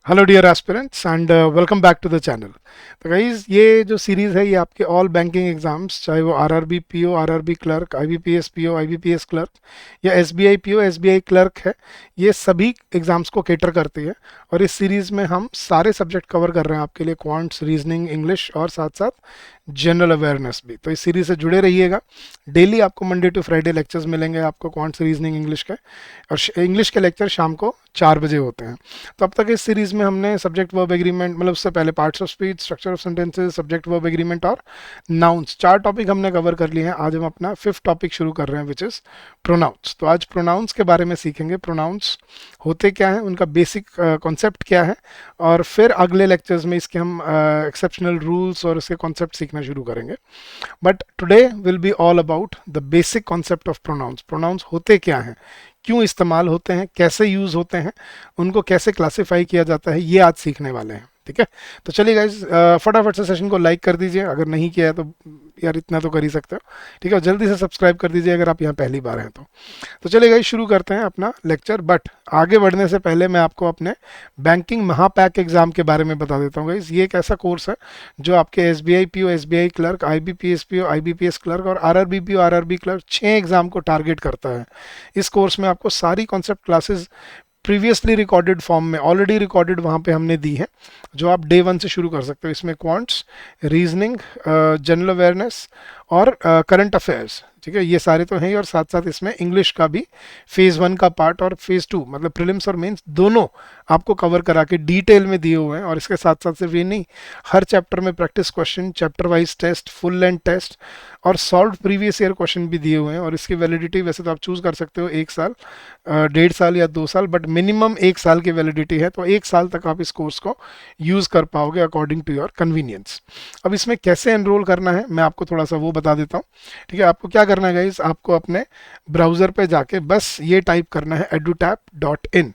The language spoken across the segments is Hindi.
Hello dear aspirants and welcome back to the channel. तो गाइज ये जो सीरीज़ है ये आपके ऑल बैंकिंग एग्जाम्स, चाहे वो RRB PO, RRB clerk, IBPS PO, IBPS clerk या एसबीआई पीओ, एसबीआई क्लर्क है, ये सभी एग्जाम्स को केटर करती है। और इस सीरीज़ में हम सारे सब्जेक्ट कवर कर रहे हैं आपके लिए, क्वांट्स, रीजनिंग, इंग्लिश और साथ साथ जनरल अवेयरनेस भी। तो इस सीरीज़ से जुड़े रहिएगा। डेली आपको मंडे टू फ्राइडे लेक्चर्स मिलेंगे आपको क्वांट्स, रीजनिंग, इंग्लिश के। और इंग्लिश के लेक्चर शाम को 4 बजे होते हैं। तो अब तक इस सीरीज में हमने सब्जेक्ट वर्ब एग्रीमेंट, मतलब उससे पहले parts of speech, structure of sentences, subject verb agreement और नाउन्स, 4 टॉपिक हमने कवर कर लिए हैं। आज हम अपना 5th टॉपिक शुरू कर रहे हैं, विच इज प्रोनाउंस। तो आज प्रोनाउंस के बारे में सीखेंगे। प्रोनाउंस होते क्या हैं, उनका बेसिक कॉन्सेप्ट क्या है, और फिर अगले लेक्चर्स में इसके हम एक्सेप्शनल रूल्स और इसके कॉन्सेप्ट सीखना शुरू करेंगे। But today will be all about the basic concept of pronouns. Pronouns होते क्या हैं, क्यों इस्तेमाल होते हैं, कैसे यूज़ होते हैं, उनको कैसे क्लासिफाई किया जाता है, ये आज सीखने वाले हैं। ठीक है, तो चलिए गाइज, फटाफट से सेशन को लाइक कर दीजिए, अगर नहीं किया है तो यार इतना तो कर ही सकते हो। ठीक है, जल्दी से सब्सक्राइब कर दीजिए अगर आप यहाँ पहली बार हैं तो चलिए गाइज, शुरू करते हैं अपना लेक्चर। बट आगे बढ़ने से पहले मैं आपको अपने बैंकिंग महापैक एग्जाम के बारे में बता देता हूँ गाइज। ये एक ऐसा कोर्स है जो आपके SBI PO, SBI clerk, IBPS PO, IBPS clerk और RRB PO, RRB clerk 6 exam को टारगेट करता है। इस कोर्स में आपको सारी concept classes previously recorded form में, ऑलरेडी रिकॉर्डेड वहाँ पे हमने दी है, जो आप डे 1 से शुरू कर सकते हो। इसमें क्वांट्स, रीजनिंग, जनरल अवेयरनेस और करंट अफेयर्स, ठीक है, ये सारे तो हैं ही। और साथ साथ इसमें इंग्लिश का भी फेज़ 1 का पार्ट और फेज़ 2, मतलब प्रीलिम्स और मेंस दोनों आपको कवर करा के डिटेल में दिए हुए हैं। और इसके साथ साथ सिर्फ ये नहीं, हर चैप्टर में practice question, chapter wise test, full length test और सॉल्व प्रीवियस ईयर क्वेश्चन भी दिए हुए हैं। और इसकी वैलिडिटी वैसे तो आप चूज़ कर सकते हो 1 साल, 1.5 साल या 2 साल, बट मिनिमम 1 साल की वैलिडिटी है। तो 1 साल तक आप इस कोर्स को यूज़ कर पाओगे अकॉर्डिंग टू योर कन्वीनियंस। अब इसमें कैसे एनरोल करना है मैं आपको थोड़ा सा वो बता देता हूँ। ठीक है, आपको क्या करना है गाइस, आपको अपने ब्राउज़र पे जाके बस ये टाइप करना है edutap.in,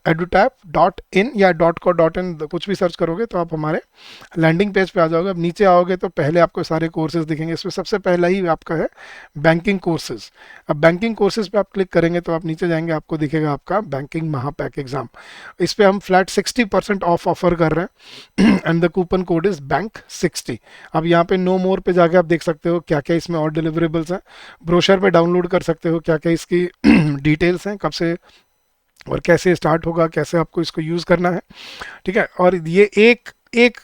edutap.in या .co.in, कुछ भी सर्च करोगे तो आप हमारे लैंडिंग पेज पे आ जाओगे। अब नीचे आओगे तो पहले आपको सारे कोर्सेज दिखेंगे। इसमें सबसे पहला ही आपका है बैंकिंग कोर्सेज। अब बैंकिंग कोर्सेज पे आप क्लिक करेंगे तो आप नीचे जाएंगे, आपको दिखेगा आपका बैंकिंग महापैक एग्जाम। इस पे हम फ्लैट 60% ऑफ ऑफर कर रहे हैं and the coupon code is बैंक60। अब यहाँ पे नो मोर पे जाके आप देख सकते हो क्या क्या इसमें और डिलीवरेबल्स हैं। ब्रोशर पे डाउनलोड कर सकते हो क्या क्या इसकी डिटेल्स हैं, कब से और कैसे स्टार्ट होगा, कैसे आपको इसको यूज़ करना है। ठीक है, और ये एक एक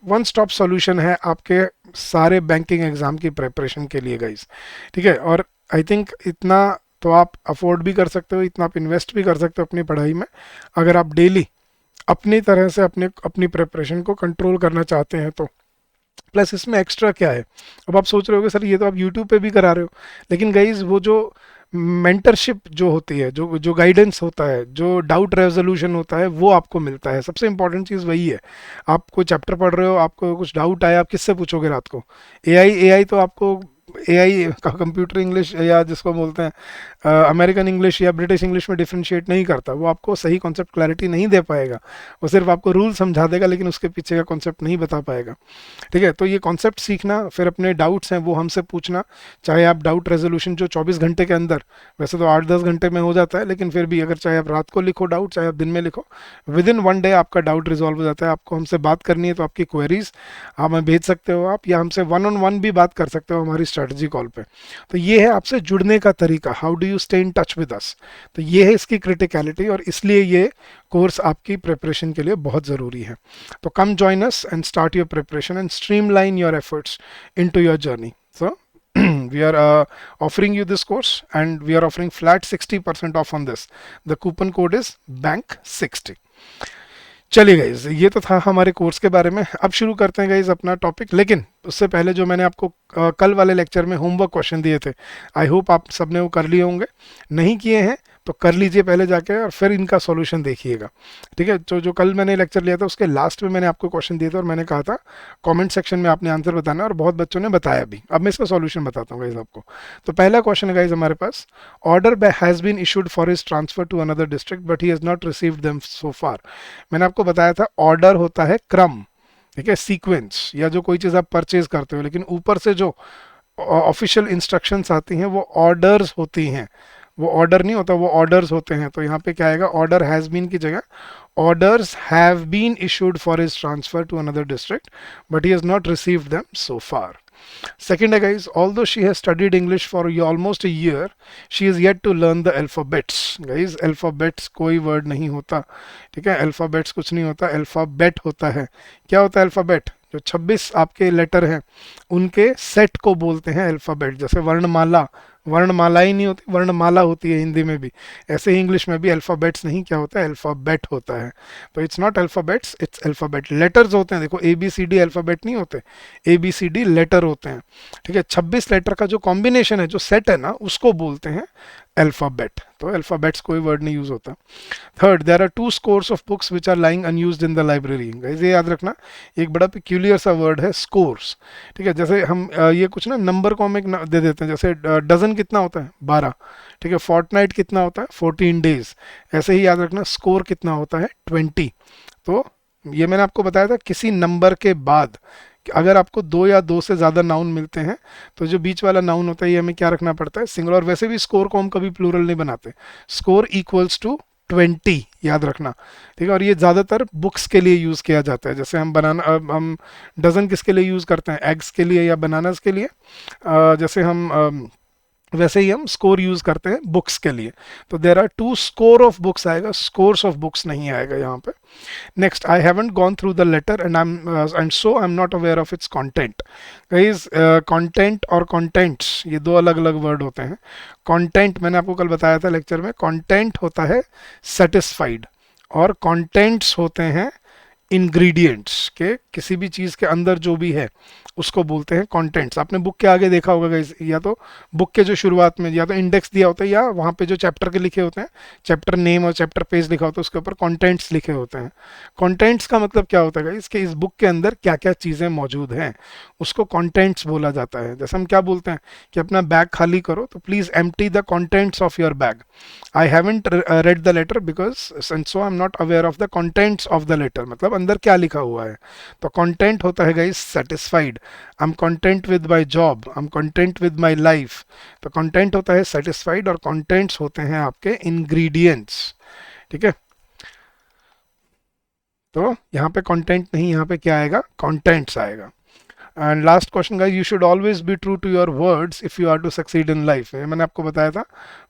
वन स्टॉप सॉल्यूशन है आपके सारे बैंकिंग एग्जाम की प्रिपरेशन के लिए गाइस। ठीक है, और आई थिंक इतना तो आप अफोर्ड भी कर सकते हो, इतना आप इन्वेस्ट भी कर सकते हो अपनी पढ़ाई में, अगर आप डेली अपनी तरह से अपनी प्रिपरेशन को कंट्रोल करना चाहते हैं तो। प्लस इसमें एक्स्ट्रा क्या है, अब आप सोच रहे होगे सर ये तो आप यूट्यूब पे भी करा रहे हो, लेकिन गाइज वो जो मेंटरशिप जो होती है, जो जो गाइडेंस होता है, जो डाउट रेजोल्यूशन होता है, वो आपको मिलता है। सबसे इंपॉर्टेंट चीज़ वही है। आप कोई चैप्टर पढ़ रहे हो, आपको कुछ डाउट आया, आप किससे पूछोगे रात को? एआई तो आपको, एआई का कंप्यूटर इंग्लिश या जिसको बोलते हैं अमेरिकन इंग्लिश या ब्रिटिश इंग्लिश में डिफ्रेंशिएट नहीं करता। वो आपको सही कॉन्सेप्ट क्लैरिटी नहीं दे पाएगा, वो सिर्फ आपको रूल समझा देगा लेकिन उसके पीछे का कॉन्सेप्ट नहीं बता पाएगा। ठीक है, तो ये कॉन्सेप्ट सीखना, फिर अपने डाउट्स हैं वो हमसे पूछना। चाहे आप डाउट रेजोल्यूशन जो 24 घंटे के अंदर, वैसे तो 8-10 घंटे में हो जाता है, लेकिन फिर भी अगर चाहे आप रात को लिखो डाउट, चाहे आप दिन में लिखो, विद इन 1 डे आपका डाउट रिजॉल्व हो जाता है। आपको हमसे बात करनी है तो आपकी क्वेरीज हमें भेज सकते हो आप, या हमसे 1-on-1 भी बात कर सकते हो हमारी स्ट्रेटजी कॉल पे। तो ये है आपसे जुड़ने का तरीका, how do you stay in touch with us. तो ये है इसकी क्रिटिकलिटी, और इसलिए ये कोर्स आपकी प्रिपरेशन के लिए बहुत ज़रूरी है। तो come join us and start your preparation and streamline your efforts into your journey. So we are offering you this course and we are offering flat 60% off on this. The coupon code is bank60. चलिए गाइज, ये तो था हमारे कोर्स के बारे में। अब शुरू करते हैं गाइज अपना टॉपिक, लेकिन उससे पहले जो मैंने आपको कल वाले लेक्चर में होमवर्क क्वेश्चन दिए थे, आई होप आप सबने वो कर लिए होंगे। नहीं किए हैं तो कर लीजिए पहले जाके, और फिर इनका सॉल्यूशन देखिएगा। ठीक है, तो जो कल मैंने लेक्चर लिया था उसके लास्ट में मैंने आपको क्वेश्चन दिए थे और मैंने कहा था कमेंट सेक्शन में आपने आंसर बताना, और बहुत बच्चों ने बताया भी। अब मैं इसका सॉल्यूशन बताता हूँ गाइज आपको। तो पहला क्वेश्चन है गाइज हमारे पास, order has been issued for his transfer to another district but he has not received them so far. मैंने आपको बताया था ऑर्डर होता है क्रम, ठीक है, सीक्वेंस, या जो कोई चीज़ आप परचेज करते हो, लेकिन ऊपर से जो ऑफिशियल इंस्ट्रक्शंस आती हैं वो ऑर्डर्स होती हैं, वो ऑर्डर नहीं होता, वो ऑर्डर्स होते हैं। तो यहाँ पे क्या आएगा, ऑर्डर हैज़ बीन की जगह orders have been issued for his transfer to another district but he has not received them so far. Second है guys, although she has studied English for almost a year, she is yet to learn the alphabets. Guys, alphabets कोई word नहीं होता, ठीक है, alphabets कुछ नहीं होता, alphabet होता है। क्या होता है alphabet? जो 26 आपके लेटर हैं उनके सेट को बोलते हैं अल्फ़ाबेट। जैसे वर्णमाला, वर्णमाला ही नहीं होती, वर्णमाला होती है हिंदी में भी, ऐसे ही इंग्लिश में भी अल्फ़ाबेट्स नहीं, क्या होता है, अल्फ़ाबेट होता है। तो it's not alphabets, it's alphabet. Letters होते हैं, देखो A B C D alphabet नहीं होते, A B C D letter होते हैं, ठीक है। 26 लेटर का जो कॉम्बिनेशन है, जो सेट है ना, उसको बोलते हैं अल्फ़ाबेट। तो अल्फ़ाबेट्स कोई वर्ड नहीं यूज़ होता। Third, there are 2 scores of books which are lying unused in the library. Guys ये याद रखना, एक बड़ा पिक्यूलियर सा वर्ड है स्कोर्स, ठीक है। जैसे हम ये कुछ ना नंबर को हम एक दे देते हैं, जैसे डजन कितना होता है, 12, ठीक है। फोर्टनाइट कितना होता है, 14 डेज। ऐसे ही याद रखना स्कोर कितना होता है, 20। तो ये मैंने आपको बताया था, किसी नंबर के बाद अगर आपको 2 या 2 से ज़्यादा नाउन मिलते हैं तो जो बीच वाला नाउन होता है ये हमें क्या रखना पड़ता है, सिंगुलर। और वैसे भी स्कोर को हम कभी प्लूरल नहीं बनाते, स्कोर इक्वल्स टू 20, याद रखना, ठीक है। और ये ज़्यादातर बुक्स के लिए यूज़ किया जाता है। जैसे हम बनाना, हम डजन किसके लिए यूज़ करते हैं, एग्स के लिए या बनानास के लिए। जैसे हम वैसे ही हम स्कोर यूज करते हैं बुक्स के लिए। तो there are 2 score of books आएगा, स्कोर्स ऑफ बुक्स नहीं आएगा यहाँ पे। Next, I haven't gone through the letter and so I am not aware of its content. Guys, content और कंटेंट्स ये 2 अलग अलग वर्ड होते हैं। कंटेंट मैंने आपको कल बताया था लेक्चर में, कंटेंट होता है सेटिस्फाइड और कंटेंट्स होते हैं इंग्रेडिएंट्स के, किसी भी चीज़ के अंदर जो भी है उसको बोलते हैं कंटेंट्स। आपने बुक के आगे देखा होगा गाइस, या तो बुक के जो शुरुआत में या तो इंडेक्स दिया होता है, या वहाँ पे जो चैप्टर के लिखे होते हैं, चैप्टर नेम और चैप्टर पेज लिखा होता है, उसके ऊपर कंटेंट्स लिखे होते हैं। कंटेंट्स का मतलब क्या होता है गाइस, कि इस बुक के अंदर क्या क्या चीज़ें मौजूद हैं, उसको कंटेंट्स बोला जाता है। जैसे हम क्या बोलते हैं कि अपना बैग खाली करो, तो please empty the contents of your bag. I haven't read the letter because and so I am not aware of the contents of the letter, मतलब अंदर क्या लिखा हुआ है। तो कंटेंट होता है guys satisfied, I am content with my job, I am content with my life. तो कंटेंट होता है सेटिस्फाइड और कंटेंट्स होते हैं आपके इंग्रेडिएंट्स, ठीक है। तो यहाँ पे कंटेंट नहीं, यहाँ पे क्या आएगा, कंटेंट्स आएगा। And last question guys, you should always be true to your words if you are to succeed in life. मैंने आपको बताया था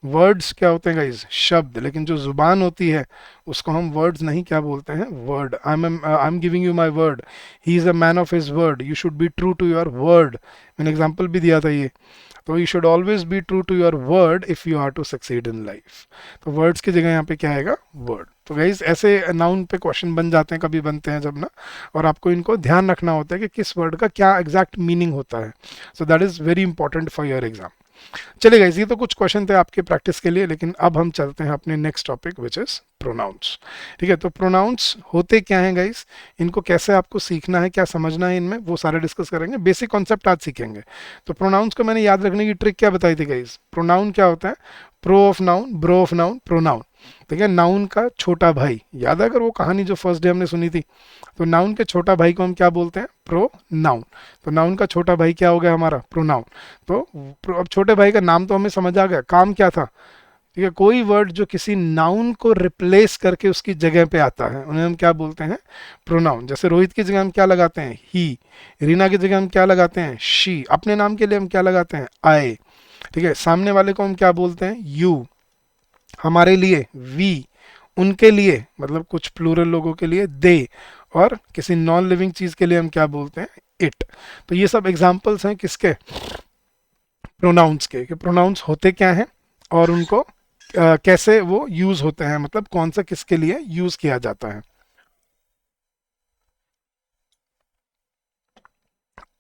वर्ड्स क्या होते हैं गाइस, शब्द, लेकिन जो जुबान होती है उसको हम वर्ड्स नहीं क्या बोलते हैं, word. I am giving you my word, he is a man of his word, you should be true to your word. मैंने एग्जाम्पल भी दिया था ये। तो you should always be true to your word if you are to succeed in life. तो वर्ड्स की जगह यहाँ पे क्या आएगा, वर्ड। तो गाइज ऐसे नाउन पे क्वेश्चन बन जाते हैं, कभी बनते हैं जब ना, और आपको इनको ध्यान रखना होता है कि किस वर्ड का क्या एग्जैक्ट मीनिंग होता है। So that is very important for your exam. चलिए गाइज, ये तो कुछ क्वेश्चन थे आपके प्रैक्टिस के लिए, लेकिन अब हम चलते हैं अपने next topic which is pronouns. ठीक है, तो प्रोनाउंस होते क्या हैं गाइज, इनको कैसे आपको सीखना है, क्या समझना है इनमें, वो सारे डिस्कस करेंगे। बेसिक कॉन्सेप्ट आज सीखेंगे। तो प्रोनाउंस को मैंने याद रखने की ट्रिक क्या बताई थी गाइज, प्रोनाउन क्या होता है, pro of noun, bro of noun, pronoun. ठीक है, नाउन का छोटा भाई, याद है अगर वो कहानी जो फर्स्ट डे हमने सुनी थी, तो नाउन के छोटा भाई को हम क्या बोलते हैं, प्रो नाउन। तो नाउन का छोटा भाई क्या हो गया हमारा, प्रोनाउन। तो अब छोटे भाई का नाम तो हमें समझ आ गया, काम क्या था। ठीक है, कोई वर्ड जो किसी नाउन को रिप्लेस करके उसकी जगह पे आता है उन्हें हम क्या बोलते हैं, प्रोनाउन। जैसे रोहित की जगह हम क्या लगाते हैं, ही। रीना की जगह हम क्या लगाते हैं, शी। अपने नाम के लिए हम क्या लगाते हैं, आई। ठीक है, सामने वाले को हम क्या बोलते हैं, यू। हमारे लिए वी, उनके लिए मतलब कुछ प्लूरल लोगों के लिए दे, और किसी नॉन लिविंग चीज के लिए हम क्या बोलते हैं, इट। तो ये सब एग्जांपल्स हैं किसके, प्रोनाउंस के, कि प्रोनाउंस होते क्या हैं और उनको कैसे वो यूज होते हैं, मतलब कौन सा किसके लिए यूज किया जाता है।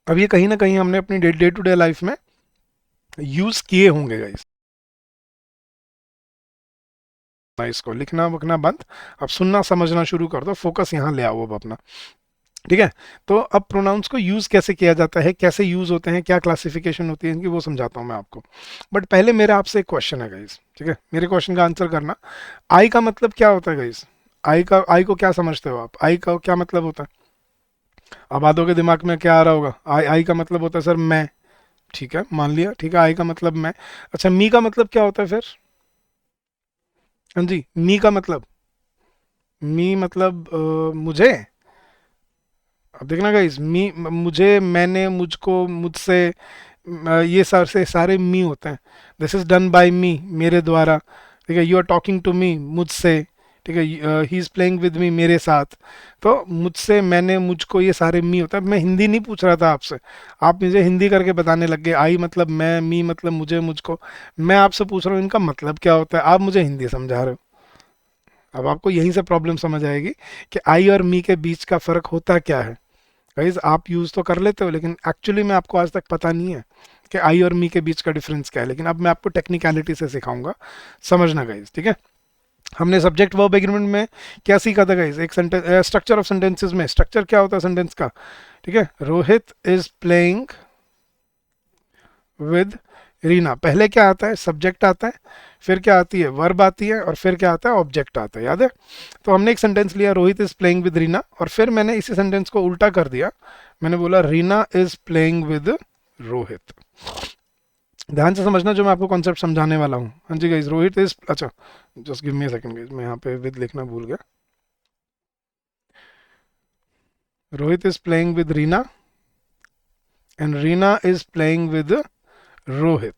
अब ये कहीं ना कहीं हमने अपनी डे टू डे लाइफ में यूज किए होंगे गाइस। इसको लिखना वखना बंद, अब सुनना समझना शुरू कर दो, फोकस यहाँ ले आओ अब अपना। ठीक है, तो अब प्रोनाउंस को यूज कैसे किया जाता है, कैसे यूज होते हैं, क्या क्लासिफिकेशन होती है इनकी, वो समझाता हूँ मैं आपको। बट पहले मेरा आपसे एक क्वेश्चन है गाइस, ठीक है, मेरे क्वेश्चन का आंसर करना। आई का मतलब क्या होता है गाइस, आई को क्या समझते हो आप, आई का क्या मतलब होता है। अब आधों के दिमाग में क्या आ रहा होगा, आई का मतलब होता है सर मैं। ठीक है, मान लिया, ठीक है, आई का मतलब मैं। अच्छा, मी का मतलब क्या होता है फिर, हाँ जी, मी का मतलब, मी मतलब मुझे। अब देखना गाइस, मी मुझे, मैंने, मुझको, मुझसे, ये सारे सारे मी होते हैं। This is done by me, मेरे द्वारा। ठीक है, you are talking to me, मुझसे। ठीक है, he is playing with me, मेरे साथ। तो मुझसे, मैंने, मुझको, ये सारे मी होता है। मैं हिंदी नहीं पूछ रहा था आपसे, आप मुझे हिंदी करके बताने लग गए। आई मतलब मैं, मी मतलब मुझे, मुझको। मैं आपसे पूछ रहा हूँ इनका मतलब क्या होता है, आप मुझे हिंदी समझा रहे हो। अब आपको यहीं से प्रॉब्लम समझ आएगी कि आई और मी के बीच का फर्क होता क्या है। गाइज आप यूज़ तो कर लेते हो, लेकिन एक्चुअली में आपको आज तक पता नहीं है कि आई और मी के बीच का डिफरेंस क्या है। लेकिन अब मैं आपको टेक्निकलिटी से सिखाऊंगा, समझना गाइज, ठीक है। हमने सब्जेक्ट वर्ब एग्रीमेंट में क्या सीखा था गाइज, एक सेंटेंस, स्ट्रक्चर ऑफ सेंटेंसेस में स्ट्रक्चर क्या होता है सेंटेंस का। ठीक है, Rohit is playing with Reena, पहले क्या आता है, सब्जेक्ट आता है, फिर क्या आती है, वर्ब आती है, और फिर क्या आता है, ऑब्जेक्ट आता है, याद है। तो हमने एक सेंटेंस लिया, Rohit is playing with Reena, और फिर मैंने इसी सेंटेंस को उल्टा कर दिया। मैंने बोला Reena is playing with Rohit. ध्यान से समझना जो मैं आपको कॉन्सेप्ट समझाने वाला हूँ। हाँ जी गाइज, रोहित इज, अच्छा just give me a second guys, मैं यहाँ पे विद लिखना भूल गया। Rohit is playing with Reena and Reena is playing with Rohit.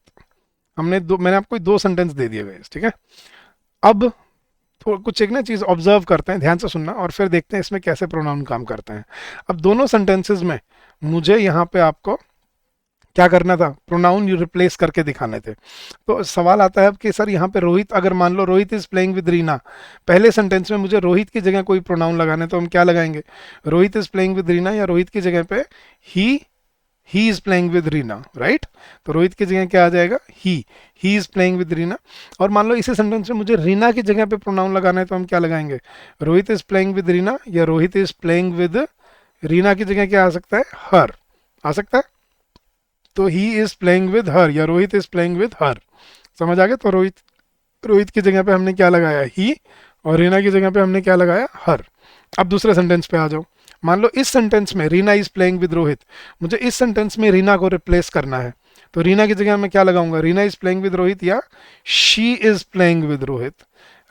हमने दो, मैंने आपको दो सेंटेंस दे दिए गाइज, ठीक है। अब थोड़ा कुछ एक ना चीज़ ऑब्जर्व करते हैं, ध्यान से सुनना, और फिर देखते हैं इसमें कैसे प्रोनाउन काम करते हैं। अब दोनों सेंटेंसेस में मुझे यहाँ पे आपको क्या करना था, प्रोनाउन यू रिप्लेस करके दिखाने थे। तो सवाल आता है अब कि सर यहाँ पे रोहित, अगर मान लो Rohit is playing with Reena, पहले सेंटेंस में मुझे रोहित की जगह कोई प्रोनाउन लगाना है, तो हम क्या लगाएंगे, Rohit is playing with Reena, या रोहित की जगह पे ही is playing with Reena, right. तो रोहित की जगह क्या आ जाएगा, ही इज प्लेइंग विद रीना। और मान लो इसी सेंटेंस में मुझे रीना की जगह पे प्रोनाउन लगाना है, तो हम क्या लगाएंगे, Rohit is playing with Reena, या Rohit is playing with Reena की जगह क्या आ सकता है, हर आ सकता है। तो he is playing with her, या Rohit is playing with her. समझ आ गया। तो रोहित, रोहित की जगह पे हमने क्या लगाया, ही, और रीना की जगह पे हमने क्या लगाया, हर। अब दूसरे सेंटेंस पे आ जाओ। मान लो इस सेंटेंस में Reena is playing with Rohit, मुझे इस सेंटेंस में रीना को रिप्लेस करना है, तो रीना की जगह मैं क्या लगाऊंगा, Reena is playing with Rohit, या she is playing with Rohit,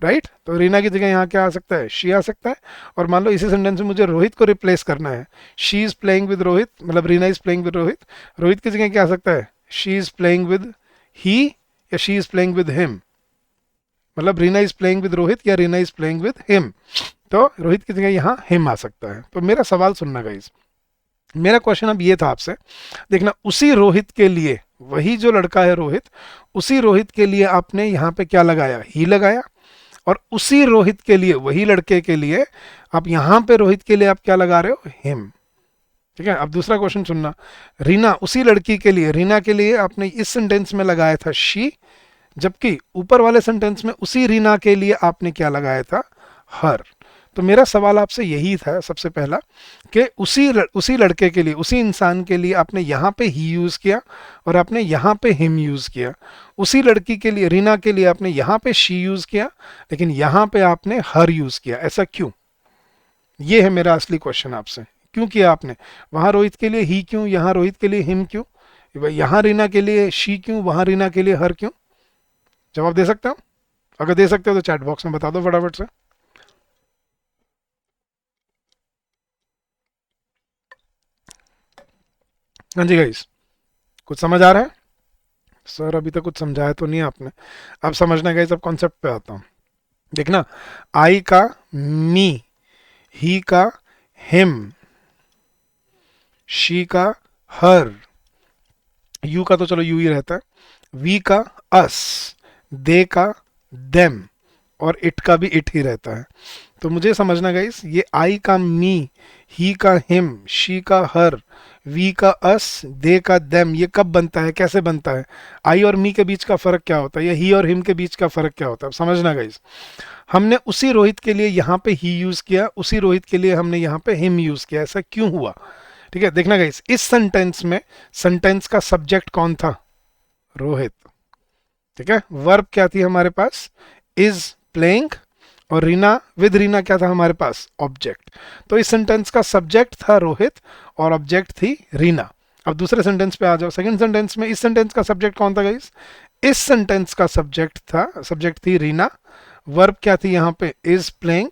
right. तो रीना की जगह यहाँ क्या आ सकता है, शी आ सकता है। और मान लो इसी सेंटेंस में मुझे रोहित को रिप्लेस करना है, she is playing with Rohit, मतलब Reena is playing with Rohit, Rohit की जगह क्या आ सकता है, she is playing with he, या she is playing with him, मतलब Reena is playing with Rohit, या Reena is playing with him. तो रोहित की जगह यहाँ हिम आ सकता है। तो मेरा सवाल सुनना गाइस, मेरा क्वेश्चन अब ये था आपसे, देखना उसी रोहित के लिए, वही जो लड़का है रोहित, उसी रोहित के लिए आपने यहाँ पे क्या लगाया, ही लगाया। और उसी रोहित के लिए, वही लड़के के लिए, आप यहाँ पे रोहित के लिए आप क्या लगा रहे हो, हिम। ठीक है, अब दूसरा क्वेश्चन सुनना, रीना, उसी लड़की के लिए, रीना के लिए आपने इस सेंटेंस में लगाया था शी, जबकि ऊपर वाले सेंटेंस में उसी रीना के लिए आपने क्या लगाया था, हर। तो मेरा सवाल आपसे यही था सबसे पहला, कि उसी लड़के के लिए, उसी इंसान के लिए आपने यहाँ पे ही यूज़ किया, और आपने यहाँ पे हिम यूज़ किया। उसी लड़की के लिए, रीना के लिए, आपने यहाँ पे शी यूज़ किया, लेकिन यहाँ पे आपने हर यूज़ किया, ऐसा क्यों। ये है मेरा असली क्वेश्चन आपसे, क्यों किया आपने, वहाँ रोहित के लिए ही क्यों, यहाँ रोहित के लिए हिम क्यों, यहाँ रीना के लिए शी क्यों, वहाँ रीना के लिए हर क्यों। जवाब दे सकते हो, अगर दे सकते हो तो चैट बॉक्स में बता दो फटाफट से। हाँ जी गाइस, कुछ समझ आ रहा है। सर अभी तक कुछ समझाया तो नहीं आपने, अब समझना गाइस, अब कॉन्सेप्ट पे आता हूँ। देखना, आई का मी, ही का हिम, शी का हर, यू का तो चलो यू ही रहता है, वी का अस, दे का देम, और इट का भी इट ही रहता है। तो मुझे समझना गाइस, ये आई का मी, ही का हिम, शी का हर, वी का अस, दे का देम, ये कब बनता है, कैसे बनता है, आई और मी के बीच का फर्क क्या होता है, या ही और हिम के बीच का फर्क क्या होता है, समझना गाइस। हमने उसी रोहित के लिए यहाँ पे ही यूज किया, उसी रोहित के लिए हमने यहाँ पे हिम यूज किया, ऐसा क्यों हुआ। ठीक है, देखना गाइस, इस सेंटेंस में सेंटेंस का सब्जेक्ट कौन था, रोहित। ठीक है, वर्ब क्या थी हमारे पास, इज प्लेइंग, और रीना, विद रीना क्या था हमारे पास, ऑब्जेक्ट। तो इस सेंटेंस का सब्जेक्ट था रोहित, और ऑब्जेक्ट थी रीना। अब दूसरे सेंटेंस पे आ जाओ, सेकंड सेंटेंस में, इस सेंटेंस का सब्जेक्ट कौन था गाइस, इस सेंटेंस का सब्जेक्ट थी रीना, वर्ब क्या थी यहाँ पे, इज प्लेइंग,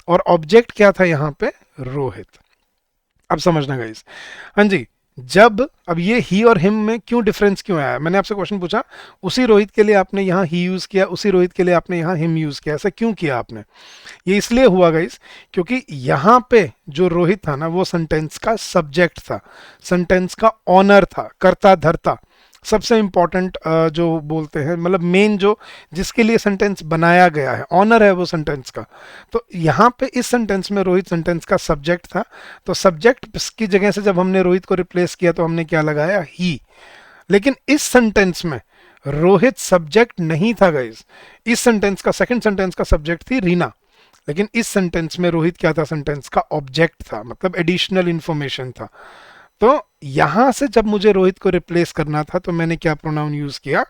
और ऑब्जेक्ट क्या था यहाँ पे, रोहित। अब समझना गाइस। हाँ जी, जब अब ये ही और हिम में क्यों डिफरेंस क्यों आया, मैंने आपसे क्वेश्चन पूछा, उसी रोहित के लिए आपने यहाँ ही यूज किया, उसी रोहित के लिए आपने यहाँ हिम यूज किया, ऐसा क्यों किया आपने? ये इसलिए हुआ गाइस, क्योंकि यहाँ पे जो रोहित था ना वो सेंटेंस का सब्जेक्ट था, सेंटेंस का ऑनर था, कर्ता धर्ता, सबसे इंपॉर्टेंट जो बोलते हैं, मतलब मेन जो जिसके लिए सेंटेंस बनाया गया है, ऑनर है वो सेंटेंस का। तो यहाँ पे इस सेंटेंस में रोहित सेंटेंस का सब्जेक्ट था, तो सब्जेक्ट की जगह से जब हमने रोहित को रिप्लेस किया तो हमने क्या लगाया, ही। लेकिन इस सेंटेंस में रोहित सब्जेक्ट नहीं था गाइस, इस सेंटेंस का सेकंड सेंटेंस का सब्जेक्ट थी रीना, लेकिन इस सेंटेंस में रोहित क्या था, सेंटेंस का ऑब्जेक्ट था, मतलब एडिशनल इंफॉर्मेशन था। तो यहां से जब मुझे रोहित को रिप्लेस करना था तो मैंने क्या प्रोनाउन यूज किया,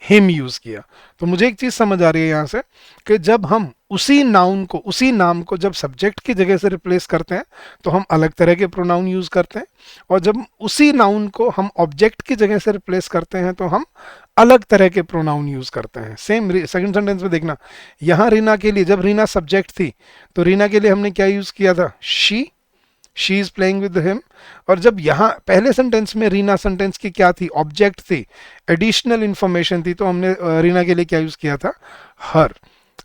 हिम यूज किया। तो मुझे एक चीज समझ आ रही है यहां से कि जब हम उसी नाउन को, उसी नाम को जब सब्जेक्ट की जगह से रिप्लेस करते हैं तो हम अलग तरह के प्रोनाउन यूज करते हैं, और जब उसी नाउन को हम ऑब्जेक्ट की जगह से रिप्लेस करते हैं तो हम अलग तरह के प्रोनाउन यूज करते हैं। सेम सेकंड सेंटेंस में देखना, यहां रीना के लिए जब रीना सब्जेक्ट थी तो रीना के लिए हमने क्या यूज किया था, she is playing with him. और जब यहाँ पहले सेंटेंस में रीना सेंटेंस की क्या थी, ऑब्जेक्ट थी, एडिशनल इंफॉर्मेशन थी, तो हमने रीना के लिए क्या यूज किया था, हर।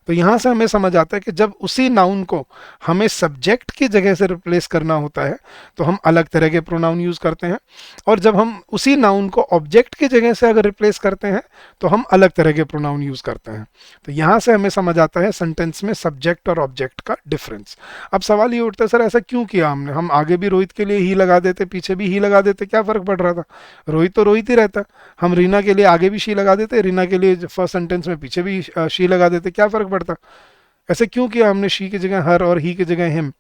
तो यहां से हमें समझ आता है कि जब उसी नाउन को हमें सब्जेक्ट की जगह से रिप्लेस करना होता है तो हम अलग तरह के प्रोनाउन यूज करते हैं, और जब हम उसी नाउन को ऑब्जेक्ट की जगह से अगर रिप्लेस करते हैं तो हम अलग तरह के प्रोनाउन यूज करते हैं। तो यहां से हमें समझ आता है सेंटेंस में सब्जेक्ट और ऑब्जेक्ट का डिफरेंस। अब सवाल ये उठता है, सर ऐसा क्यों किया हमने, हम आगे भी रोहित के लिए ही लगा देते, पीछे भी ही लगा देते, क्या फर्क पड़ रहा था, रोहित तो रोहित ही रहता। हम रीना के लिए आगे भी शी लगा देते, रीना के लिए फर्स्ट सेंटेंस में पीछे भी शी लगा देते, क्या फर्क पड़ता। ऐसे क्यों किया हमने, शी की जगह हर और ही की जगह हिम।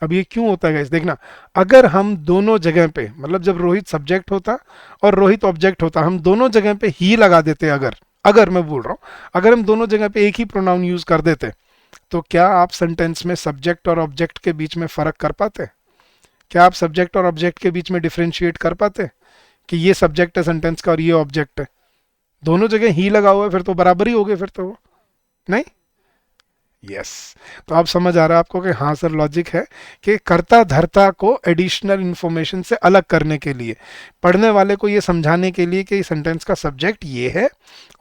अब ये क्यों होता है गाइस, देखना, अगर हम दोनों जगह पे, मतलब जब रोहित सब्जेक्ट होता और रोहित ऑब्जेक्ट होता, हम दोनों जगह पे ही लगा देते, अगर अगर मैं बोल रहा हूं, अगर हम दोनों जगह पे एक ही प्रोनाउन यूज कर देते तो क्या आप सेंटेंस में सब्जेक्ट और ऑब्जेक्ट के बीच में फर्क कर पाते, क्या आप सब्जेक्ट और ऑब्जेक्ट के बीच में डिफ्रेंशिएट कर पाते कि ये सब्जेक्ट है सेंटेंस का और ये ऑब्जेक्ट है। दोनों जगह ही लगा हुआ है, फिर तो बराबर ही हो गए, फिर तो वो नहीं। यस, तो आप समझ आ रहा है आपको कि हाँ सर लॉजिक है कि कर्ता धर्ता को एडिशनल इंफॉर्मेशन से अलग करने के लिए, पढ़ने वाले को ये समझाने के लिए कि सेंटेंस का सब्जेक्ट ये है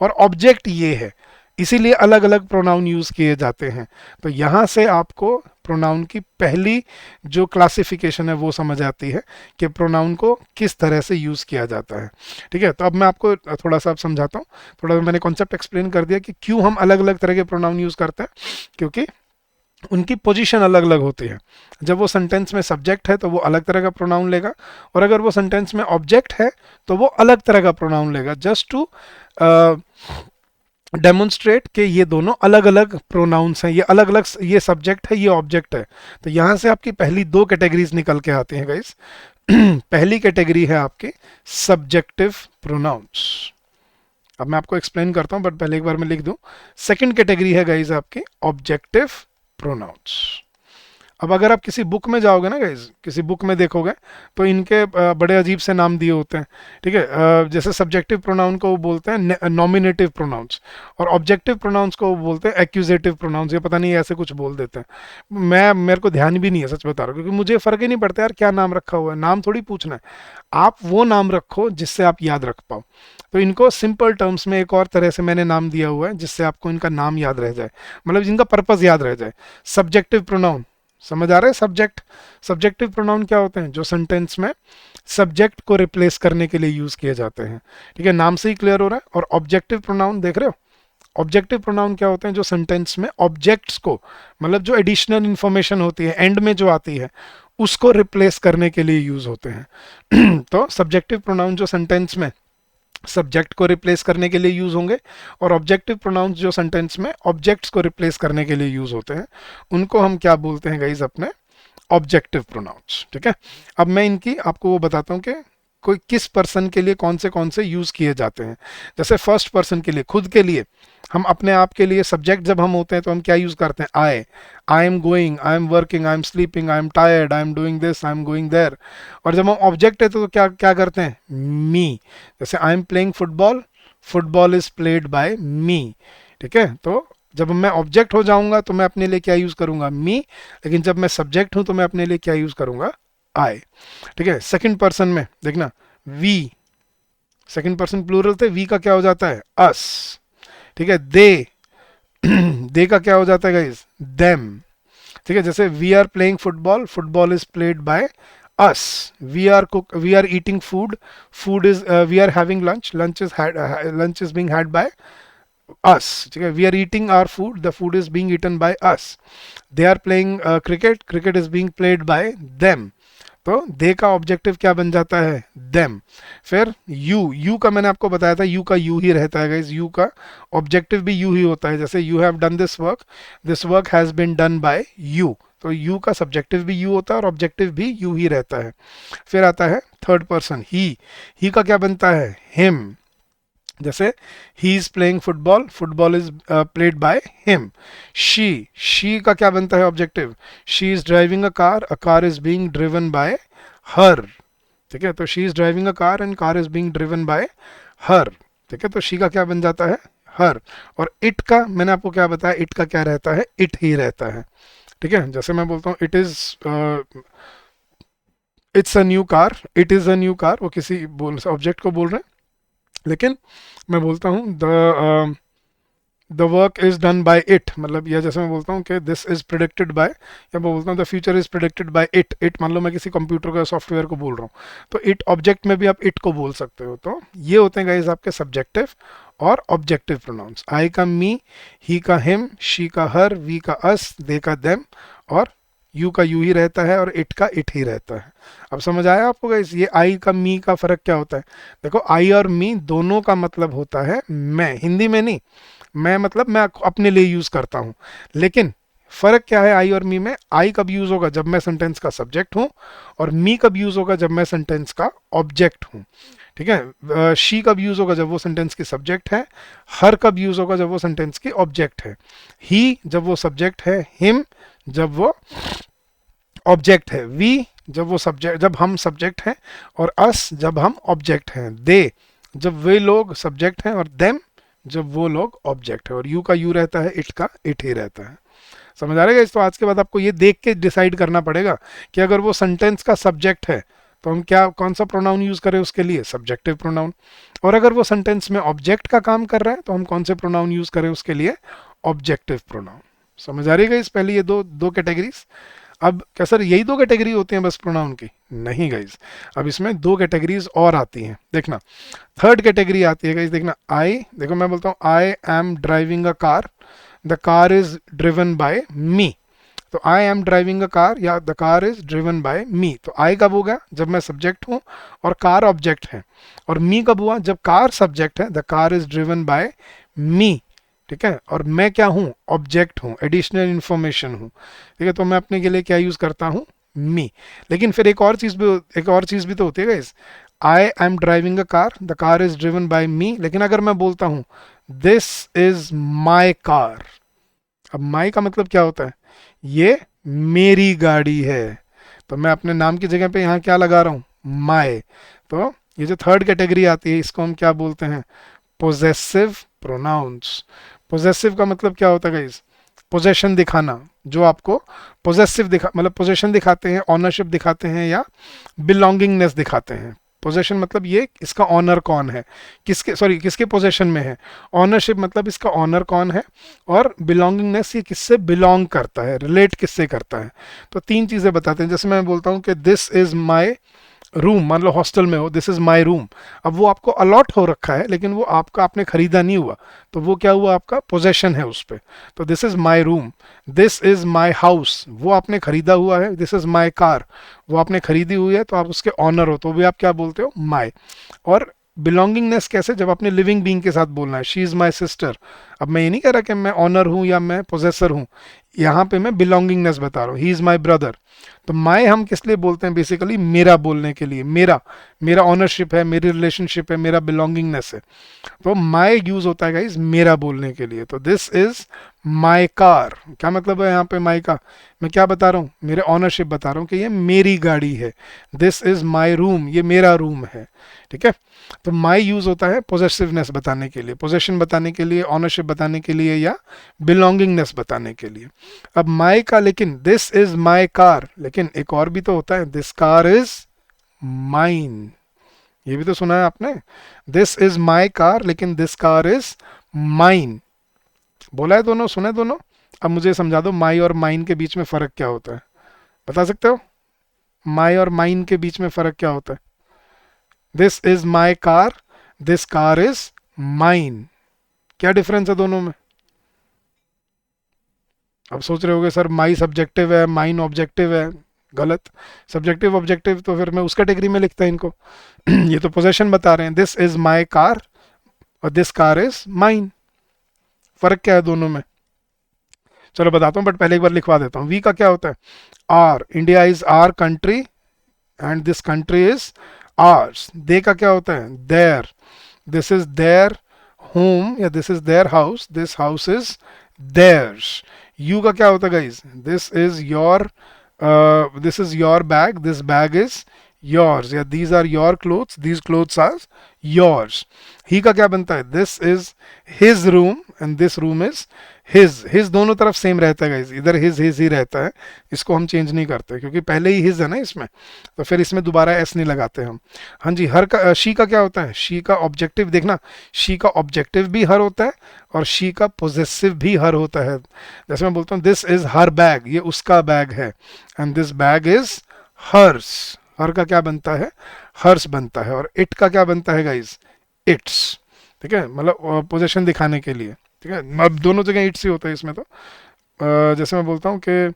और ऑब्जेक्ट ये है, इसीलिए अलग अलग प्रोनाउन यूज किए जाते हैं। तो यहाँ से आपको प्रोनाउन की पहली जो क्लासिफिकेशन है वो समझ आती है कि प्रोनाउन को किस तरह से यूज किया जाता है। ठीक है, तो अब मैं आपको थोड़ा सा समझाता हूँ, थोड़ा सा मैंने कॉन्सेप्ट एक्सप्लेन कर दिया कि क्यों हम अलग अलग तरह के प्रोनाउन यूज करते हैं, क्योंकि उनकी पोजीशन अलग अलग होती है। जब वो सेंटेंस में सब्जेक्ट है तो वो अलग तरह का प्रोनाउन लेगा, और अगर वो सेंटेंस में ऑब्जेक्ट है तो वो अलग तरह का प्रोनाउन लेगा, जस्ट टू डेमोन्स्ट्रेट कि ये दोनों अलग अलग प्रोनाउंस हैं, ये अलग अलग, ये सब्जेक्ट है ये ऑब्जेक्ट है। तो यहां से आपकी पहली दो कैटेगरीज निकल के आती हैं गाइस। पहली कैटेगरी है आपकी सब्जेक्टिव प्रोनाउंस। अब मैं आपको एक्सप्लेन करता हूं, बट पहले एक बार मैं लिख दूं। सेकंड कैटेगरी है गाइस आपकी ऑब्जेक्टिव प्रोनाउंस। अब अगर आप किसी बुक में जाओगे ना गाइज, किसी बुक में देखोगे तो इनके बड़े अजीब से नाम दिए होते हैं। ठीक है, जैसे सब्जेक्टिव प्रोनाउन को वो बोलते हैं नॉमिनेटिव प्रोनाउंस, और ऑब्जेक्टिव प्रोनाउंस को वो बोलते हैं एक्यूजेटिव प्रोनाउंस, ये पता नहीं ऐसे कुछ बोल देते हैं। मेरे को ध्यान भी नहीं है, सच बता रहा हूँ, क्योंकि मुझे फ़र्क ही नहीं पड़ता यार क्या नाम रखा हुआ है, नाम थोड़ी पूछना है, आप वो नाम रखो जिससे आप याद रख पाओ। तो इनको सिंपल टर्म्स में एक और तरह से मैंने नाम दिया हुआ है जिससे आपको इनका नाम याद रह जाए, मतलब जिनका पर्पज़ याद रह जाए। सब्जेक्टिव प्रोनाउन, समझ आ रहा है, सब्जेक्ट, सब्जेक्टिव प्रोनाउन क्या होते हैं, जो सेंटेंस में सब्जेक्ट को रिप्लेस करने के लिए यूज किए जाते हैं। ठीक है, नाम से ही क्लियर हो रहा है। और ऑब्जेक्टिव प्रोनाउन देख रहे हो, ऑब्जेक्टिव प्रोनाउन क्या होते हैं, जो सेंटेंस में ऑब्जेक्ट्स को, मतलब जो एडिशनल इंफॉर्मेशन होती है एंड में जो आती है उसको रिप्लेस करने के लिए यूज होते हैं। तो सब्जेक्टिव प्रोनाउन जो सेंटेंस में सब्जेक्ट को रिप्लेस करने के लिए यूज होंगे, और ऑब्जेक्टिव प्रोनाउंस जो सेंटेंस में ऑब्जेक्ट्स को रिप्लेस करने के लिए यूज होते हैं, उनको हम क्या बोलते हैं गाइज, अपने ऑब्जेक्टिव प्रोनाउंस। ठीक है, अब मैं इनकी आपको वो बताता हूँ कि कोई किस पर्सन के लिए कौन से यूज किए जाते हैं। जैसे फर्स्ट पर्सन के लिए, खुद के लिए, हम अपने आप के लिए सब्जेक्ट जब हम होते हैं तो हम क्या यूज करते हैं, I am going, I am working, I am sleeping, I am tired, I am doing this, I am going there. और जब हम ऑब्जेक्ट है तो क्या क्या करते हैं, मी। जैसे I am playing football, football is played by me. ठीक है, तो जब मैं ऑब्जेक्ट हो जाऊंगा तो मैं अपने लिए क्या यूज करूंगा, मी, लेकिन जब मैं सब्जेक्ट हूं तो मैं अपने लिए क्या यूज करूंगा, आई। ठीक है, सेकंड पर्सन में देखना, वी, सेकंड पर्सन प्लूरल थे, वी का क्या हो जाता है, अस। ठीक है, दे, दे का क्या हो जाता है गाइस, देम। ठीक है, जैसे we are playing football, football is played by us, we are eating food, food is we are having lunch, lunch is being had by us. ठीक है, we are eating our food, the food is being eaten by us. They are playing cricket, cricket is being played by them. तो दे का ऑब्जेक्टिव क्या बन जाता है, देम। फिर यू का मैंने आपको बताया था, यू का यू ही रहता है गाइस, यू का ऑब्जेक्टिव भी यू ही होता है। जैसे you have done this work has been done by you, तो यू का सब्जेक्टिव भी यू होता है और ऑब्जेक्टिव भी यू ही रहता है। फिर आता है थर्ड पर्सन, ही का क्या बनता है, हिम। जैसे ही is playing football, football is played by him. She का क्या बनता है objective, she is driving a car is being driven by हर। ठीक है, तो she is driving a car and car is being driven by हर। ठीक है, तो शी का क्या बन जाता है, हर। और इट का मैंने आपको क्या बताया, इट का क्या रहता है, इट ही रहता है। ठीक है, जैसे मैं बोलता हूँ it is it's a new car, it is a new car, वो किसी ऑब्जेक्ट को बोल रहे हैं। लेकिन मैं बोलता हूँ the work is done bye it, मतलब या जैसे मैं बोलता हूँ कि दिस इज प्रिडिक्टेड बाय, या मैं बोलता हूँ the future is predicted by it. It मान लो मैं किसी कंप्यूटर का सॉफ्टवेयर को बोल रहा हूँ, तो इट ऑब्जेक्ट में भी आप इट को बोल सकते हो। तो ये होते हैं गाइस आपके सब्जेक्टिव और ऑब्जेक्टिव प्रोनाउंस। आई का मी, ही का हिम, शी का हर, वी का अस, दे का देम, और यू का यू ही रहता है और इट का इट ही रहता है। अब समझ आया आपको गाइस, ये आई का मी का फर्क क्या होता है। देखो आई और मी दोनों का मतलब होता है मैं, हिंदी में नहीं, मैं मतलब मैं अपने लिए यूज करता हूं। लेकिन फर्क क्या है आई और मी में, आई कब यूज होगा जब मैं सेंटेंस का सब्जेक्ट हूं, और मी कब यूज होगा जब मैं सेंटेंस का ऑब्जेक्ट हूं। ठीक है, शी कब यूज होगा जब वो सेंटेंस की सब्जेक्ट है, हर कब यूज होगा जब वो सेंटेंस की ऑब्जेक्ट है, ही जब वो सब्जेक्ट है, हिम जब वो ऑब्जेक्ट है, वी जब वो सब्जेक्ट, जब हम सब्जेक्ट हैं, और अस जब हम ऑब्जेक्ट हैं, दे जब वे लोग सब्जेक्ट हैं, और देम जब वो लोग ऑब्जेक्ट है। और यू का यू रहता है, इट का इट ही रहता है। समझ आ रहेगा। तो आज के बाद आपको ये देख के डिसाइड करना पड़ेगा कि अगर वो सेंटेंस का सब्जेक्ट है तो हम क्या, कौन सा प्रोनाउन यूज करें उसके लिए, सब्जेक्टिव प्रोनाउन। और अगर वो सेंटेंस में ऑब्जेक्ट का काम कर रहा है तो हम कौन से प्रोनाउन यूज करें उसके लिए, ऑब्जेक्टिव प्रोनाउन। समझ आ रही है इस पहले ये दो कैटेगरीज। अब क्या सर यही दो कैटेगरी होती हैं बस प्रोनाउन की, नहीं गाइज, अब इसमें दो कैटेगरीज और आती हैं। देखना थर्ड कैटेगरी आती है गाइज, देखना आई, देखो मैं बोलता हूँ I am driving a car, the car is driven by me. तो I am driving a car या the car is driven by me, तो आई कब होगा जब मैं सब्जेक्ट हूँ और कार ऑब्जेक्ट है, और मी कब हुआ जब कार सब्जेक्ट है, the car is driven by me. ठीक है, और मैं क्या हूँ, ऑब्जेक्ट हूँ, एडिशनल इंफॉर्मेशन हूँ। ठीक है, तो मैं अपने के लिए क्या यूज करता हूँ, मी। लेकिन फिर एक और चीज भी तो होती है guys, I am driving a car, the car is driven by me. लेकिन अगर मैं बोलता हूँ दिस इज माई कार, अब माई का मतलब क्या होता है, ये मेरी गाड़ी है, तो मैं अपने नाम की जगह पे यहाँ क्या लगा रहा हूँ, माई। तो ये जो थर्ड कैटेगरी आती है इसको हम क्या बोलते हैं, पोजेसिव प्रोनाउंस। पोजेसिव का मतलब क्या होता है गाइस, पोजेशन दिखाना, जो आपको पोजेसिव दिखा मतलब पोजेशन दिखाते हैं, ऑनरशिप दिखाते हैं, या बिलोंगिंगनेस दिखाते हैं। पोजेशन मतलब ये इसका ऑनर कौन है, किसके पोजेशन में है, ऑनरशिप मतलब इसका ऑनर कौन है, और बिलोंगिंगनेस ये किससे बिलोंग करता है, रिलेट किससे करता है। तो तीन चीजें बताते हैं। जैसे मैं बोलता हूँ कि दिस इज माई रूम, मान लो हॉस्टल में हो, दिस इज माई रूम, अब वो आपको अलॉट हो रखा है लेकिन वो आपका आपने खरीदा नहीं हुआ, तो वो क्या हुआ, आपका पोजेशन है उस पर। तो this is my room, this is my house, वो आपने खरीदा हुआ है, दिस इज माई कार, वो आपने खरीदी हुई है, तो आप उसके ऑनर हो, तो भी आप क्या बोलते हो, माई। और बिलोंगिंगनेस कैसे, जब अपने लिविंग बीइंग के साथ बोलना है, शी इज़ माई सिस्टर, अब मैं ये नहीं कह रहा कि मैं ऑनर हूँ या मैं पोजेसर हूँ, यहाँ पे मैं बिलोंगिंगनेस बता रहा हूँ, ही इज़ माई ब्रदर। तो माई हम किस लिए बोलते हैं, बेसिकली मेरा बोलने के लिए, मेरा मेरा ऑनरशिप है, मेरी रिलेशनशिप है, मेरा बिलोंगिंगनेस है। तो माई यूज होता है गाइज मेरा बोलने के लिए। तो दिस इज माई कार, क्या मतलब है यहाँ पे माई का? मैं क्या बता रहा हूँ, मेरे ऑनरशिप बता रहा हूँ कि ये मेरी गाड़ी है। दिस इज माई रूम, ये मेरा रूम है, ठीक है। तो माई यूज होता है पोजेसिवनेस बताने के लिए, पोजेशन बताने के लिए, ऑनरशिप बताने के लिए, या बिलोंगिंगनेस बताने के लिए। अब माई का, लेकिन दिस इज माई कार, लेकिन एक और भी तो होता है, दिस कार इज माइन, ये भी तो सुना है आपने। दिस इज माई कार, लेकिन दिस कार इज माइन, बोला है दोनों, सुना है दोनों। अब मुझे समझा दो माई और माइन के बीच में फर्क क्या होता है, बता सकते हो? माई और माइन के बीच में फर्क क्या होता है? This is my car, this car is mine, क्या डिफरेंस है दोनों में? अब सोच रहे होगे सर माई सब्जेक्टिव है, माइन ऑब्जेक्टिव है। गलत। सब्जेक्टिव ऑब्जेक्टिव तो फिर मैं उस कैटेगरी में लिखता है इनको। ये तो पोजेशन बता रहे हैं, दिस इज माई कार और दिस कार इज माइन। फर्क क्या है दोनों में? चलो बताता हूँ, बट पहले एक बार लिखवा देता हूँ। वी का क्या होता है? Our, India is our country and this country is ours. They का क्या होता है? Their, this is their home या this is their house, this house is theirs. You का क्या होता है guys? This is your, this is your bag, this bag is yours, या these are your clothes, these clothes are yours. He का क्या बनता है? This is his room and this room is his. His दोनों तरफ सेम रहता है गाइज, इधर हिज ही रहता है, इसको हम चेंज नहीं करते क्योंकि पहले ही हिज है ना इसमें, तो फिर इसमें दोबारा एस नहीं लगाते हम। हाँ जी। हर का, शी का क्या होता है? शी का ऑब्जेक्टिव, देखना, शी का ऑब्जेक्टिव भी हर होता है और शी का पोजेसिव भी हर होता है। जैसे मैं बोलता हूँ दिस इज हर बैग, ये उसका बैग है, and this bag is hers. Her का क्या बनता है? हर्स बनता है। और इट का क्या बनता है गाइज? इट्स, ठीक है, मतलब पोजेशन दिखाने के लिए, ठीक है। अब दोनों जगह इट्स ही होता है इसमें तो। जैसे मैं बोलता हूँ कि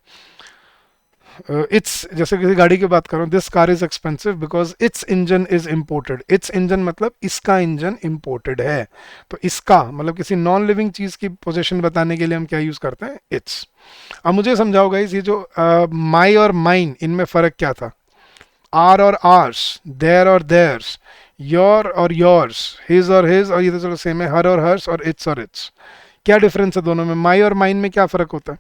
इट्स, जैसे किसी गाड़ी की बात करूँ, this car is expensive because it's engine is imported. It's engine मतलब इसका इंजन इम्पोर्टेड है, तो इसका मतलब किसी नॉन लिविंग चीज की पोजीशन बताने के लिए हम क्या यूज करते हैं? इट्स। अब मुझे समझाओ गाइस, ये जो माई और माइन, इनमें फर्क क्या था? आर और आर्स, देयर और देयर्स, योर और योर्स, हिज और हिज, और ये तो चलो सेम है, हर और हर्स, और इट्स और इट्स। क्या डिफरेंस है दोनों में? माई और माइन में क्या फर्क होता है?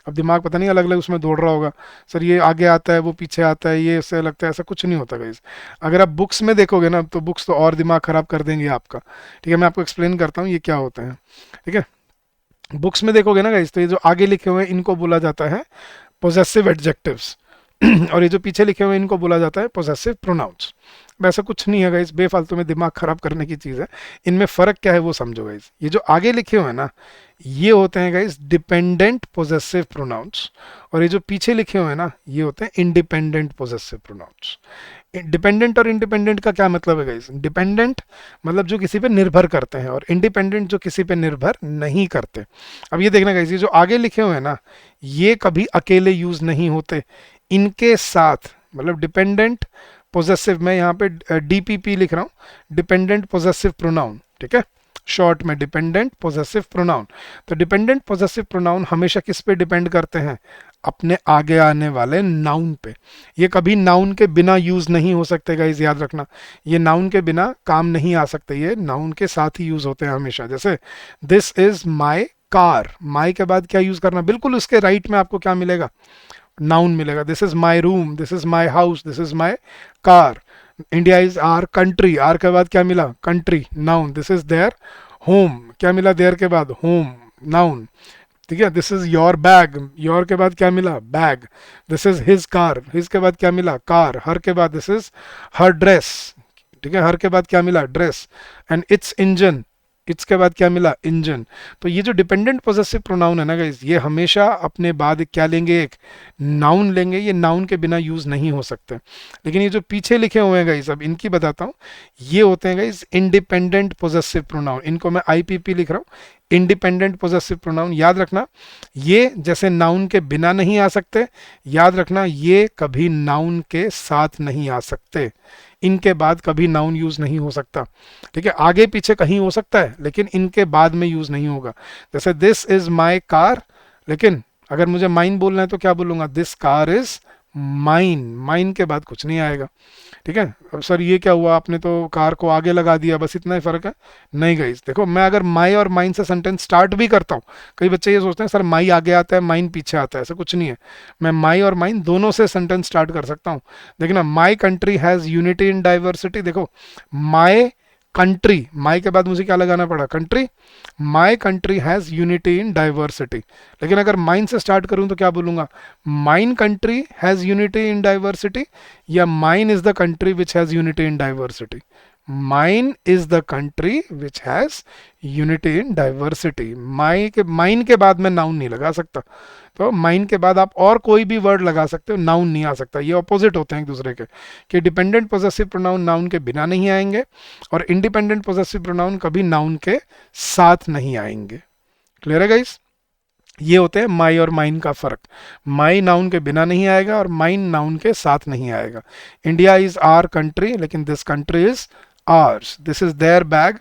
अब दिमाग पता नहीं अलग अलग उसमें दौड़ रहा होगा, सर ये आगे आता है वो पीछे आता है, ये इससे लगता है, ऐसा कुछ नहीं होता गाइस। अगर आप बुक्स में देखोगे ना, तो बुक्स तो और दिमाग खराब कर देंगे आपका, ठीक है। मैं आपको एक्सप्लेन करता हूँ ये क्या होता है, ठीक है। बुक्स में देखोगे ना गाइस, तो ये जो आगे लिखे हुए हैं इनको बोला जाता है पोजेसिव एडजेक्टिव्स और ये जो पीछे लिखे हुए हैं इनको बोला जाता है पोजेसिव प्रोनाउंस। वैसा कुछ नहीं है गाइस, बेफालतू में दिमाग खराब करने की चीज़ है। इनमें फ़र्क क्या है वो समझो गाइस। ये जो आगे लिखे हुए हैं ना, ये होते हैं गाइस डिपेंडेंट पोजेसिव प्रोनाउंस, और ये जो पीछे लिखे हुए हैं ना, ये होते हैं इंडिपेंडेंट पोजेसिव प्रोनाउंस। डिपेंडेंट और इंडिपेंडेंट का क्या मतलब है गाइस? डिपेंडेंट मतलब जो किसी पे निर्भर करते हैं, और इंडिपेंडेंट जो किसी पे निर्भर नहीं करते। अब ये देखना गाइस, ये जो आगे लिखे हुए हैं ना, ये कभी अकेले यूज नहीं होते, इनके साथ, मतलब डिपेंडेंट पोजेसिव, मैं यहाँ पे डीपीपी लिख रहा हूँ, डिपेंडेंट पोजेसिव प्रोनाउन, ठीक है, शॉर्ट में डिपेंडेंट पोजेसिव प्रोनाउन। तो डिपेंडेंट पोजेसिव प्रोनाउन हमेशा किस पे डिपेंड करते हैं? अपने आगे आने वाले नाउन पे। ये कभी नाउन के बिना यूज नहीं हो सकते गाइस, याद रखना, ये नाउन के बिना काम नहीं आ सकते, ये नाउन के साथ ही यूज होते हैं हमेशा। जैसे दिस इज माई कार, माई के बाद क्या यूज करना? बिल्कुल उसके राइट में आपको क्या मिलेगा? नाउन मिलेगा। This is my room, this is my house, this is my car. India is our country, our के बाद क्या मिला? Country, noun. This is their home, क्या मिला देयर के बाद? होम, नाउन, ठीक है। This is your bag, your के बाद क्या मिला? Bag. This is his car, his के बाद क्या मिला? कार। हर के बाद दिस इज हर ड्रेस, ठीक है, हर के बाद क्या मिला? Dress. And it's engine, it's के बाद क्या मिला? इंजन। तो ये जो डिपेंडेंट पोजेसिव प्रोनाउन है ना गाइस, ये हमेशा अपने बाद क्या लेंगे? एक नाउन लेंगे, ये नाउन के बिना यूज नहीं हो सकते। लेकिन ये जो पीछे लिखे हुए हैं गाइस, अब इनकी बताता हूँ, ये होते हैं गाइस इंडिपेंडेंट पोजेसिव प्रोनाउन। इनको मैं आईपीपी लिख रहा हूँ, इंडिपेंडेंट पोजेसिव प्रोनाउन। याद रखना, ये जैसे नाउन के बिना नहीं आ सकते, याद रखना ये कभी नाउन के साथ नहीं आ सकते, इनके बाद कभी नाउन यूज नहीं हो सकता, ठीक है। आगे पीछे कहीं हो सकता है, लेकिन इनके बाद में यूज नहीं होगा। जैसे दिस इज माई कार, लेकिन अगर मुझे माइन बोलना है तो क्या बोलूंगा? This car is mine, mine के बाद कुछ नहीं आएगा। ठीक है, अब सर ये क्या हुआ, आपने तो कार को आगे लगा दिया, बस इतना ही फर्क है। नहीं गाइस, देखो मैं अगर माई और माइन से सेंटेंस स्टार्ट भी करता हूँ, कई बच्चे ये सोचते हैं सर माई आगे आता है माइन पीछे आता है, ऐसा कुछ नहीं है। मैं माई और माइन दोनों से सेंटेंस स्टार्ट कर सकता हूँ। देखना, माई country has unity in diversity, देखो माई कंट्री, माई के बाद मुझे क्या लगाना पड़ा, country, my country has unity in diversity. लेकिन अगर माइन से स्टार्ट करूं तो क्या बोलूंगा, mine country has unity in diversity, या mine is the country which has unity in diversity. Mine is the country which has unity in diversity. Mine के बाद मैं नाउन नहीं लगा सकता, तो माइन के बाद आप और कोई भी वर्ड लगा सकते हो, नाउन नहीं आ सकता। ये ऑपोजिट होते हैं एक दूसरे के, कि डिपेंडेंट पोजेसिव प्रोनाउन नाउन के बिना नहीं आएंगे और इंडिपेंडेंट पोजेसिव प्रोनाउन कभी नाउन के साथ नहीं आएंगे। क्लियर है गाइस? ये होते हैं माई और माइन का फर्क। माई नाउन के बिना नहीं आएगा और माइन नाउन के साथ नहीं आएगा। इंडिया इज आवर कंट्री, लेकिन this country is ours. This is their bag,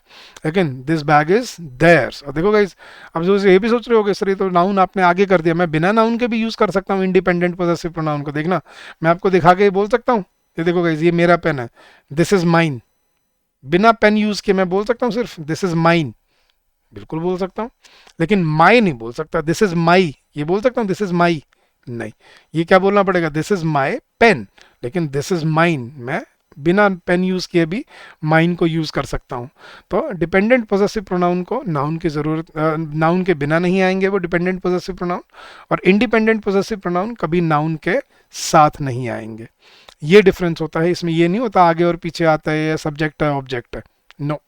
लेकिन दिस बैग इज देयर्स। और देखो गाइस, अब जो ये भी सोच रहे होगे सर ये तो नाउन आपने आगे कर दिया, मैं बिना नाउन के भी यूज कर सकता हूँ इंडिपेंडेंट पोजेसिव प्रोनाउन को। देखना, मैं आपको दिखा के बोल सकता हूँ, ये देखो गाइस, ये मेरा पेन है, दिस इज माइन। बिना पेन यूज के मैं बोल सकता हूँ सिर्फ दिस इज माइन, बिल्कुल बोल सकता हूँ। लेकिन माई नहीं बोल सकता, दिस इज माई ये बोल सकता हूँ, दिस इज माई नहीं। ये क्या बोलना पड़ेगा, दिस इज माई पेन, लेकिन दिस इज माइन मैं बिना पेन यूज किए भी माइन को यूज कर सकता हूँ। तो डिपेंडेंट पोजेसिव प्रोनाउन को नाउन की जरूरत, नाउन के बिना नहीं आएंगे वो डिपेंडेंट पोजेसिव प्रोनाउन, और इंडिपेंडेंट पोजेसिव प्रोनाउन कभी नाउन के साथ नहीं आएंगे। ये डिफरेंस होता है, इसमें ये नहीं होता आगे और पीछे आता है या सब्जेक्ट है ऑब्जेक्ट है, नो।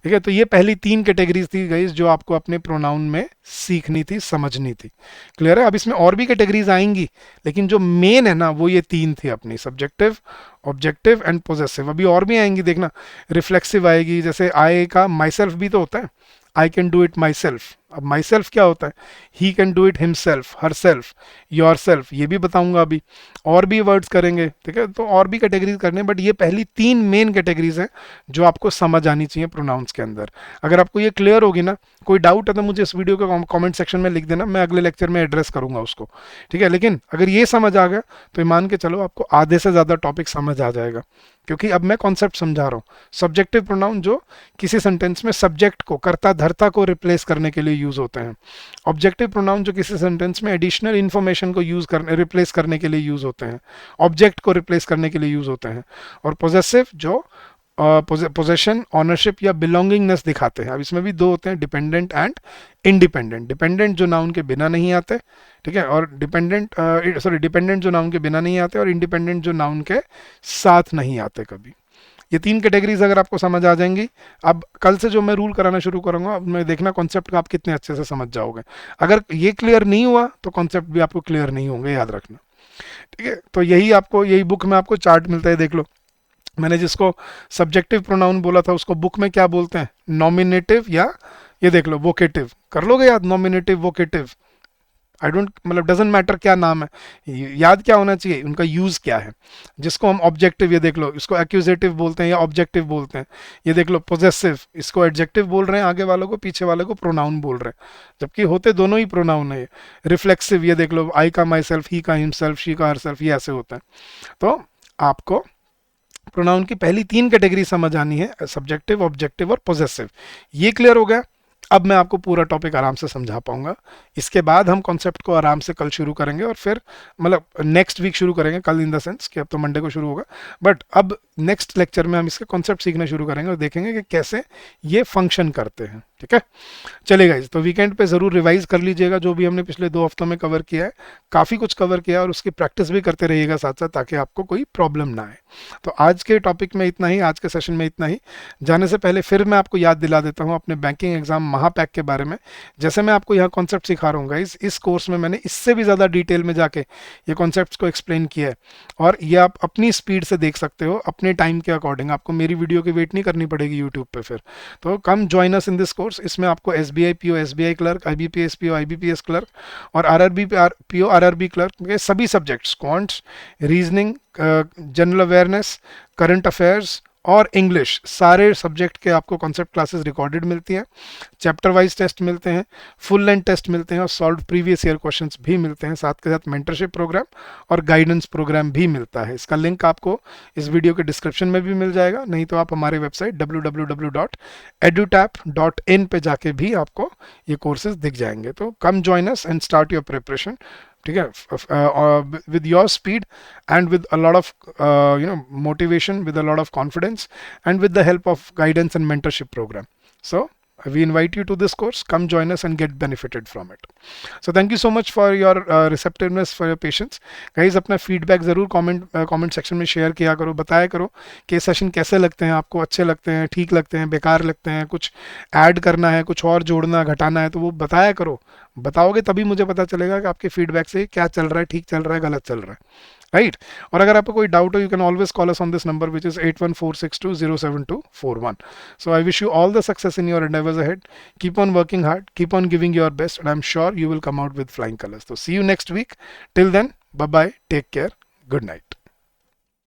ठीक है, तो ये पहली 3 कैटेगरीज थी गाइस जो आपको अपने प्रोनाउन में सीखनी थी, समझनी थी। क्लियर है? अब इसमें और भी कैटेगरीज आएंगी, लेकिन जो मेन है ना वो ये 3 थी अपनी, सब्जेक्टिव, ऑब्जेक्टिव एंड पोजेसिव। अभी और भी आएंगी, देखना, रिफ्लेक्सिव आएगी, जैसे आई का माई सेल्फ भी तो होता है, I can do it my self. अब माई सेल्फ क्या होता है, he can do it himself, her self, your self, ये भी बताऊंगा अभी। और भी वर्ड्स करेंगे, ठीक है, तो और भी कैटेगरीज करने, बट ये पहली 3 मेन कैटेगरीज हैं जो आपको समझ आनी चाहिए प्रोनाउंस के अंदर। अगर आपको ये क्लियर होगी ना, कोई डाउट है तो मुझे इस वीडियो के कमेंट सेक्शन में लिख देना, मैं अगले लेक्चर में एड्रेस करूंगा उसको। ठीक है, लेकिन अगर ये समझ आ गया तो मान के चलो आपको आधे से ज़्यादा टॉपिक समझ आ जाएगा, क्योंकि अब मैं कॉन्सेप्ट समझा रहा हूँ। सब्जेक्टिव प्रोनाउन जो किसी सेंटेंस में सब्जेक्ट को, कर्ता धर्ता को रिप्लेस करने के लिए यूज होते हैं। ऑब्जेक्टिव प्रोनाउन जो किसी सेंटेंस में एडिशनल इन्फॉर्मेशन को यूज करने, रिप्लेस करने के लिए यूज होते हैं, ऑब्जेक्ट को रिप्लेस करने के लिए यूज होते हैं। और पोजेसिव जो पोजेशन, ऑनरशिप या बिलोंगिंगनेस दिखाते हैं। अब इसमें भी 2 होते हैं, डिपेंडेंट एंड इंडिपेंडेंट। डिपेंडेंट जो नाउन के बिना नहीं आते, ठीक है, और डिपेंडेंट जो नाउन के बिना नहीं आते, और इंडिपेंडेंट जो नाउन के साथ नहीं आते कभी। ये 3 कैटेगरीज अगर आपको समझ आ जाएंगी, अब कल से जो मैं रूल कराना शुरू करूंगा, अब मैं देखना कॉन्सेप्ट का आप कितने अच्छे से समझ जाओगे। अगर ये क्लियर नहीं हुआ तो कॉन्सेप्ट भी आपको क्लियर नहीं होंगे, याद रखना। ठीक है, तो यही आपको, यही बुक में आपको चार्ट मिलता है, देख लो। मैंने जिसको सब्जेक्टिव प्रोनाउन बोला था उसको बुक में क्या बोलते हैं, नॉमिनेटिव, या ये देख लो वोकेटिव, कर लोगे याद, नॉमिनेटिव, वोकेटिव, आई डोंट, मतलब डजेंट मैटर क्या नाम है, याद क्या होना चाहिए, उनका यूज क्या है। जिसको हम ऑब्जेक्टिव, ये देख लो, इसको एक्यूजेटिव बोलते हैं या ऑब्जेक्टिव बोलते हैं। ये देख लो पोजेसिव, इसको एडजेक्टिव बोल रहे हैं आगे वालों को, पीछे वाले को प्रोनाउन बोल रहे हैं, जबकि होते दोनों ही प्रोनाउन है। रिफ्लेक्सिव, ये देख लो, आई का माई सेल्फ, ही का हिमसेल्फ, शी का हर सेल्फ, ये ऐसे होता है। तो आपको प्रोनाउन की पहली 3 कैटेगरी समझ आनी है, सब्जेक्टिव, ऑब्जेक्टिव और पोजेसिव। ये क्लियर हो गया? अब मैं आपको पूरा टॉपिक आराम से समझा पाऊंगा। इसके बाद हम कॉन्सेप्ट को आराम से कल शुरू करेंगे, और फिर मतलब नेक्स्ट वीक शुरू करेंगे, कल इन द सेंस कि अब तो मंडे को शुरू होगा, बट अब नेक्स्ट लेक्चर में हम इसके कॉन्सेप्ट सीखना शुरू करेंगे और देखेंगे कि कैसे ये फंक्शन करते हैं। ठीक है, चलेगा इस, तो वीकेंड पे ज़रूर रिवाइज कर लीजिएगा जो भी हमने पिछले 2 हफ्तों में कवर किया है। काफ़ी कुछ कवर किया है, और उसकी प्रैक्टिस भी करते रहिएगा साथ साथ, ताकि आपको कोई प्रॉब्लम ना आए। तो आज के टॉपिक में इतना ही, आज के सेशन में इतना ही। जाने से पहले फिर मैं आपको याद दिला देता हूँ अपने बैंकिंग एग्जाम महापैक के बारे में। जैसे मैं आपको यहाँ कॉन्सेप्ट सिखा रहा हूँ गाइस, इस कोर्स में मैंने इससे भी ज़्यादा डिटेल में जाके ये कॉन्सेप्ट्स को एक्सप्लेन किया है, और ये आप अपनी स्पीड से देख सकते हो, अपने टाइम के अकॉर्डिंग। आपको मेरी वीडियो की वेट नहीं करनी पड़ेगी यूट्यूब पे फिर। तो come join us in this course. इसमें आपको SBI PO, SBI clerk, IBPS PO, IBPS clerk, और RRB PO, RRB क्लर्क के सभी subjects, quants, reasoning, general awareness, current affairs और इंग्लिश, सारे सब्जेक्ट के आपको कॉन्सेप्ट क्लासेस रिकॉर्डेड मिलती हैं, चैप्टर वाइज टेस्ट मिलते हैं, फुल लेंथ टेस्ट मिलते हैं और सॉल्व प्रीवियस ईयर क्वेश्चंस भी मिलते हैं। साथ के साथ मेंटरशिप प्रोग्राम और गाइडेंस प्रोग्राम भी मिलता है। इसका लिंक आपको इस वीडियो के डिस्क्रिप्शन में भी मिल जाएगा, नहीं तो आप हमारे वेबसाइट www.edutap.in पे जाके भी आपको ये कोर्सेज दिख जाएंगे। तो come join us and start your preparation, ठीक है, with your speed and with a lot of motivation, with a lot of confidence and with the help of guidance and mentorship program. So we invite you to this course. Come join us and get benefited from it. So thank you so much for your receptiveness, for your patience. Guys, अपना फीडबैक ज़रूर कमेंट सेक्शन में शेयर किया करो, बताया करो कि सेशन कैसे लगते हैं आपको, अच्छे लगते हैं, ठीक लगते हैं, बेकार लगते हैं, कुछ ऐड करना है, कुछ और जोड़ना घटाना है तो वो बताया करो। बताओगे तभी मुझे पता चलेगा कि आपके फीडबैक से क्या चल रहा है, ठीक चल रहा है, गलत चल रहा है, राइट। और अगर आपको कोई डाउट हो, you can always call us on this number which is 8146207241. So I wish you all the success in your endeavors ahead. Keep on working hard, keep on giving your best, and I'm sure you will come out with flying colors. So see you next week. Till then, bye bye, take care, good night.